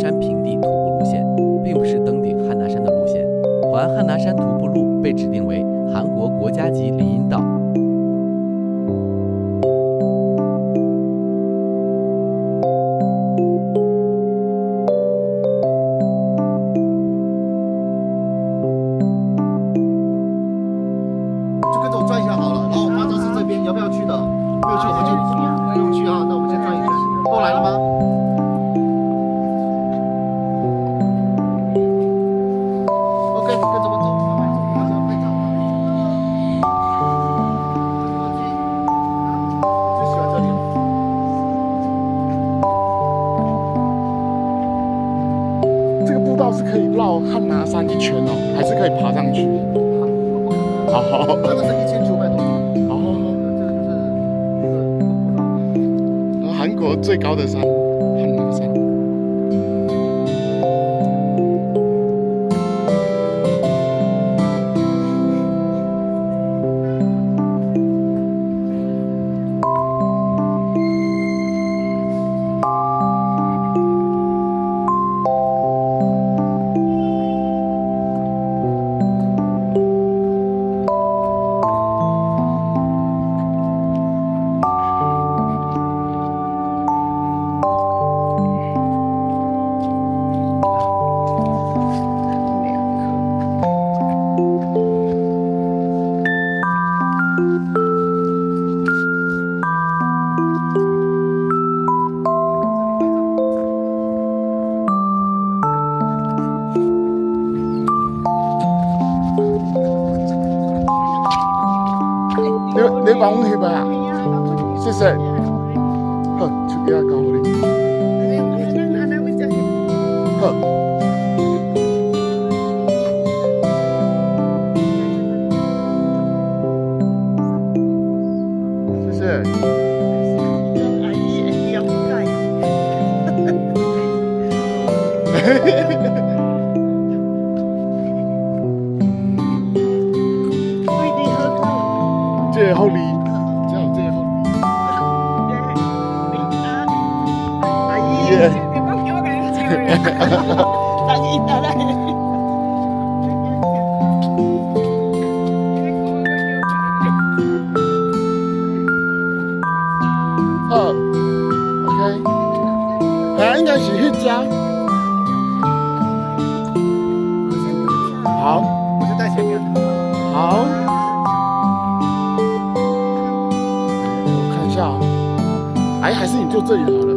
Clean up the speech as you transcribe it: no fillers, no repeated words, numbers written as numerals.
山平地徒步路线，并不是登顶汉拿山的路线。环汉拿山徒步路被指定为韩国国家级林荫道。就跟着我转一下好了，然后发照是这边，你要不要去的？没有去我们就不用去啊。那我们先转一圈，都来了吗？ 步道是可以绕汉拿山一圈哦，还是可以爬上去？好，这个是1900多米。哦，这个就是韩国最高的山，汉拿山。你帮我翕啊，谢谢。好，手机啊交你。好。谢谢。阿姨，你要不改？这好哩，这好哩。阿姨，你讲叫我给你唱。阿姨，阿来。好 ，OK。应该是迄家。好，我就在前面。好。 还是你坐这里好了。